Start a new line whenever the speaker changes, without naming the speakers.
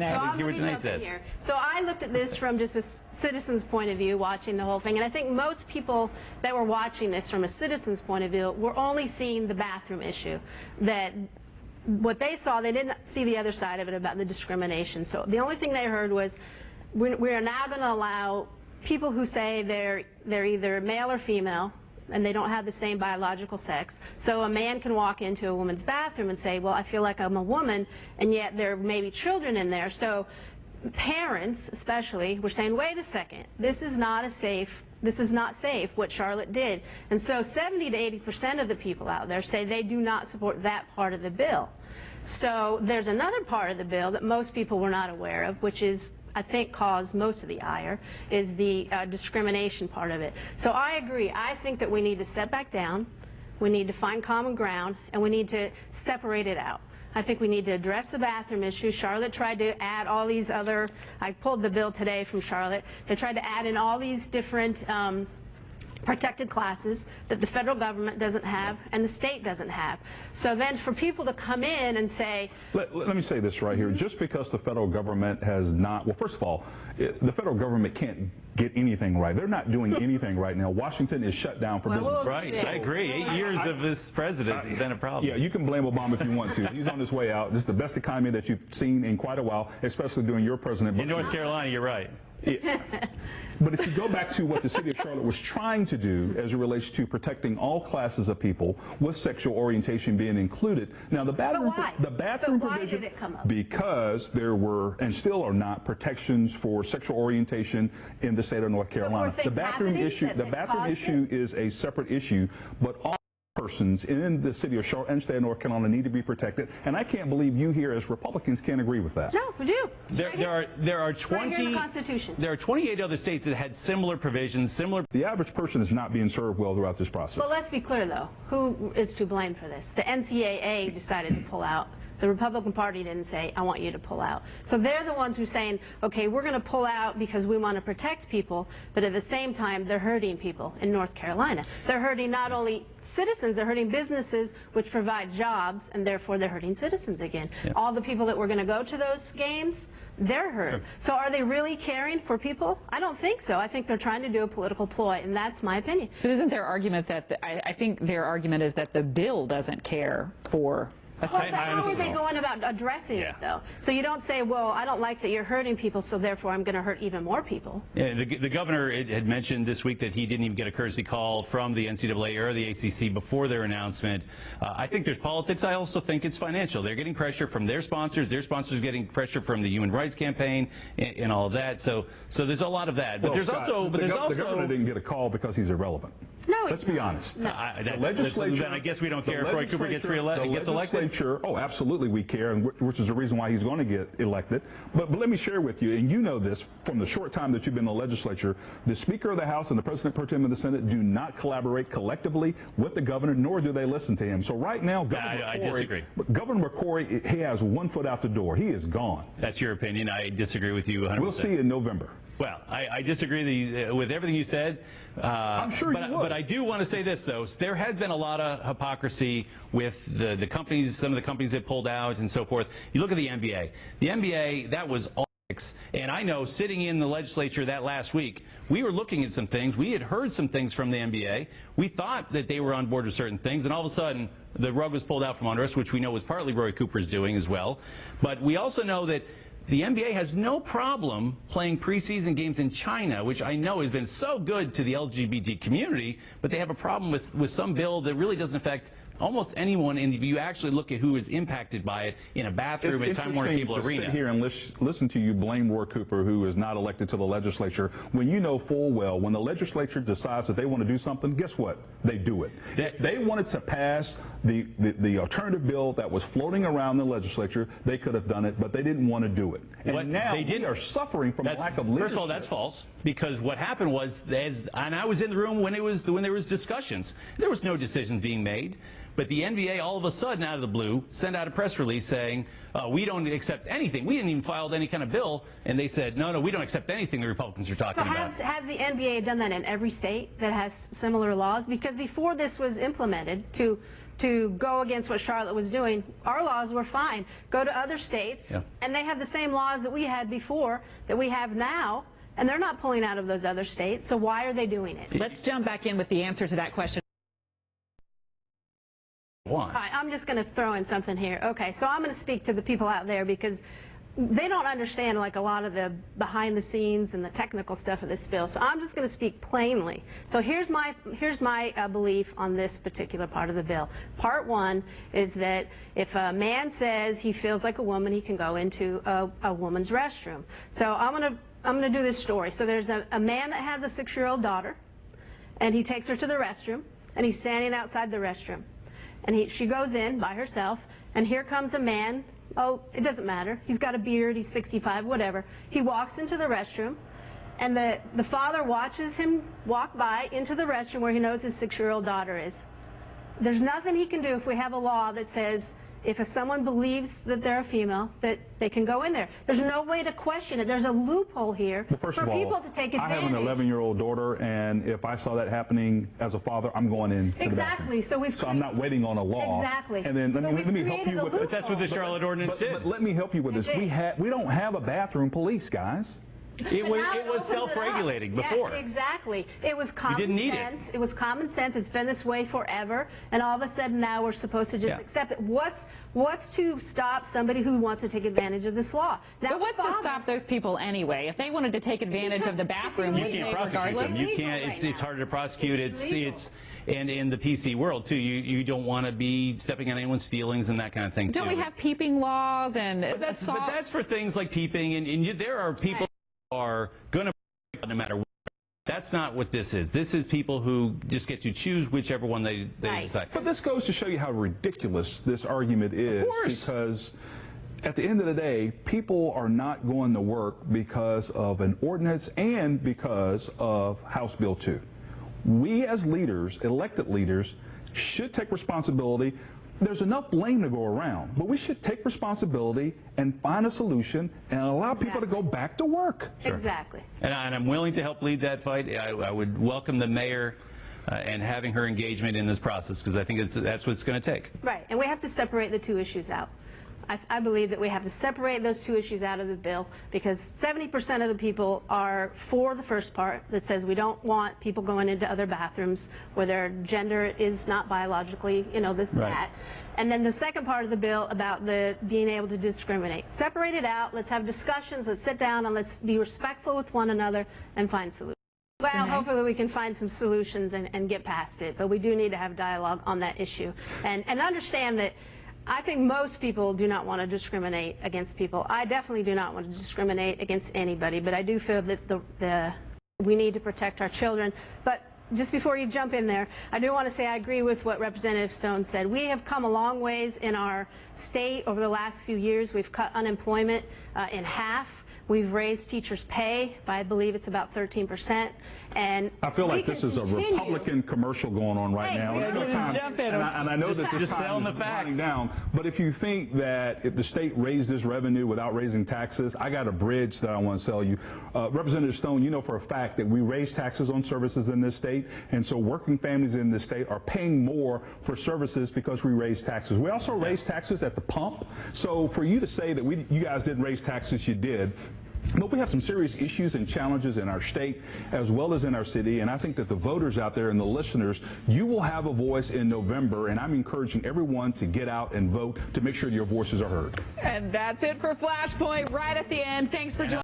hear what Danae says.
So I looked at this from just a citizen's point of view, watching the whole thing, and I think most people that were watching this from a citizen's point of view were only seeing the bathroom issue. That what they saw, they didn't see the other side of it about the discrimination. So the only thing they heard was, we are now going to allow people who say they're either male or female, and they don't have the same biological sex. So a man can walk into a woman's bathroom and say, well, I feel like I'm a woman, and yet there may be children in there. So parents, especially, were saying, wait a second, this is not safe, what Charlotte did. And so 70 to 80% of the people out there say they do not support that part of the bill. So there's another part of the bill that most people were not aware of, which is, I think, caused most of the ire, is the discrimination part of it. So I agree. I think that we need to step back down, we need to find common ground, and we need to separate it out. I think we need to address the bathroom issue. Charlotte tried to add all these other, I pulled the bill today from Charlotte, they tried to add in all these different protected classes that the federal government doesn't have and the state doesn't have. So then for people to come in and say...
Let me say this right here. Just because the federal government has not... Well, first of all, the federal government can't get anything right. They're not doing anything right now. Washington is shut down for business.
Right, I agree. 8 years of this president has been a problem.
Yeah, you can blame Obama if you want to. He's on his way out. This is the best economy that you've seen in quite a while, especially during your president.
In North Carolina, you're right.
Yeah. But if you go back to what the city of Charlotte was trying to do as it relates to protecting all classes of people with sexual orientation being included. Now the bathroom provision,
did it come up?
Because there were and still are not protections for sexual orientation in the state of North Carolina. The bathroom issue is a separate issue, but all persons in the city of Charlotte and state of North Carolina need to be protected, and I can't believe you here as Republicans can't agree with that.
No, we do.
There are 20.
The Constitution.
There are 28 other states that had similar provisions, similar.
The average person is not being served well throughout this process.
Well, let's be clear though. Who is to blame for this? The NCAA decided to pull out. The Republican Party didn't say, I want you to pull out. So they're the ones who are saying, okay, we're going to pull out because we want to protect people, but at the same time, they're hurting people in North Carolina. They're hurting not only citizens, they're hurting businesses, which provide jobs, and therefore they're hurting citizens again. Yeah. All the people that were going to go to those games, they're hurt. Sure. So are they really caring for people? I don't think so. I think they're trying to do a political ploy, and that's my opinion.
But isn't their argument that, I think their argument is that the bill doesn't care for...
Well, so how are they going about addressing it, though? So you don't say, well, I don't like that you're hurting people, so therefore I'm going to hurt even more people.
Yeah, the governor had mentioned this week that he didn't even get a courtesy call from the NCAA or the ACC before their announcement. I think there's politics. I also think it's financial. They're getting pressure from their sponsors. Their sponsors are getting pressure from the Human Rights Campaign and all of that. So there's a lot of that. But
well,
there's
Scott,
also...
the governor didn't get a call because he's irrelevant.
No,
let's be honest.
No.
Then I guess we don't care if Roy Cooper gets elected.
Oh, absolutely we care, and which is the reason why he's going to get elected. But let me share with you, and you know this from the short time that you've been in the legislature, the Speaker of the House and the President Pro Tem of the Senate do not collaborate collectively with the governor, nor do they listen to him. So right now,
I disagree.
Governor McCrory, he has 1 foot out the door. He is gone.
That's your opinion. I disagree with you 100%.
We'll see in November.
Well, I disagree with everything you said.
I'm sure you would.
But I do want to say this, though. There has been a lot of hypocrisy with the companies, some of the companies that pulled out and so forth. You look at the NBA. The NBA, that was all. And I know sitting in the legislature that last week, we were looking at some things. We had heard some things from the NBA. We thought that they were on board with certain things, and all of a sudden the rug was pulled out from under us, which we know was partly Roy Cooper's doing as well. But we also know that the NBA has no problem playing preseason games in China, which I know has been so good to the LGBT community, but they have a problem with some bill that really doesn't affect almost anyone, and if you actually look at who is impacted by it in a bathroom at Time Warner Cable Arena.
Sit here and listen to you blame Roy Cooper, who is not elected to the legislature, when you know full well when the legislature decides that they want to do something, guess what? They do it. They wanted to pass the alternative bill that was floating around the legislature. They could have done it, but they didn't want to do it. And now they are suffering from a lack of leadership.
First of all, that's false, because what happened was, and I was in the room when there was discussions. There was no decisions being made. But the NBA, all of a sudden, out of the blue, sent out a press release saying, we don't accept anything. We didn't even file any kind of bill. And they said, no, we don't accept anything the Republicans are talking about.
So has the NBA done that in every state that has similar laws? Because before this was implemented, to to go against what Charlotte was doing. Our laws were fine. Go to other states,
Yeah.
and they have the same laws that we had before, that we have now, and they're not pulling out of those other states, so why are they doing it?
Let's jump back in with the answer to that question.
All right, I'm just going to throw in something here. Okay, so I'm going to speak to the people out there because they don't understand like a lot of the behind the scenes and the technical stuff of this bill. So I'm just going to speak plainly. So here's my belief on this particular part of the bill. Part one is that if a man says he feels like a woman, he can go into a woman's restroom. So I'm going to do this story. So there's a man that has a 6-year-old daughter, and he takes her to the restroom, and he's standing outside the restroom, and she goes in by herself, and here comes a man. Oh, it doesn't matter. He's got a beard, he's 65, whatever. He walks into the restroom, and the father watches him walk by into the restroom where he knows his 6-year-old daughter is. There's nothing he can do if we have a law that says if someone believes that they're a female, that they can go in there. There's no way to question it. There's a loophole here
Well, first
for
of all,
people to take advantage.
I have an 11-year-old daughter, and if I saw that happening as a father, I'm going in.
Exactly. So
I'm not waiting on a law.
Exactly.
And then let
But
me
we've
help
created
you
a
with.
loophole.
That's what the Charlotte ordinance did.
But let me help you with this. We don't have a bathroom police, guys.
It was
Now opens it up.
self-regulating before.
Yes, exactly. It was common
didn't need it.
sense. It was common sense. It's been this way forever, and all of a sudden now we're supposed to just
Yeah.
accept it. What's to stop somebody who wants to take advantage of this law? Now,
But what's to stop those people anyway? If they wanted to take advantage of the bathroom,
You
they
can't
may
prosecute
regardless.
them. You
It's
can't.
illegal
It's
right
harder to prosecute.
legal.
And in the PC world too, you don't want to be stepping on anyone's feelings and that kind of thing too.
Don't we have peeping laws and
But
assault?
that's for things like peeping, and there are people who are going to no matter what. That's not what this is. This is people who just get to choose whichever one they
Right.
decide.
But this goes to show you how ridiculous this argument is.
Of course.
Because at the end of the day, people are not going to work because of an ordinance and because of House Bill 2. We as leaders, elected leaders, should take responsibility. There's enough blame to go around, but we should take responsibility and find a solution and allow people to go back to work.
Exactly.
And I'm willing to help lead that fight. I would welcome the mayor and having her engagement in this process because I think that's what it's going to take.
Right, and we have to separate the two issues out. I believe that we have to separate those two issues out of the bill because 70% of the people are for the first part that says we don't want people going into other bathrooms where their gender is not biologically, that. And then the second part of the bill about the being able to discriminate. Separate it out. Let's have discussions. Let's sit down and let's be respectful with one another and find solutions. Well, hopefully we can find some solutions and get past it. But we do need to have dialogue on that issue and understand that I think most people do not want to discriminate against people. I definitely do not want to discriminate against anybody, but I do feel that we need to protect our children. But just before you jump in there, I do want to say I agree with what Representative Stone said. We have come a long ways in our state over the last few years. We've cut unemployment in half. We've raised teachers' pay by, I believe it's about 13%. And
I feel like
we
this
can
is a
continue.
Republican commercial going on right
Hey,
now.
we
And I know
didn't
time-
jump in.
and I know that this
Just
time
selling
is
the facts.
winding down. But if you think that if the state raised this revenue without raising taxes, I got a bridge that I want to sell you. Representative Stone, you know for a fact that we raise taxes on services in this state, and so working families in this state are paying more for services because we raise taxes. We also raise taxes at the pump. So for you to say that you guys didn't raise taxes, you did. But we have some serious issues and challenges in our state as well as in our city, and I think that the voters out there and the listeners, you will have a voice in November, and I'm encouraging everyone to get out and vote to make sure your voices are heard.
And that's it for Flashpoint right at the end. Thanks for joining.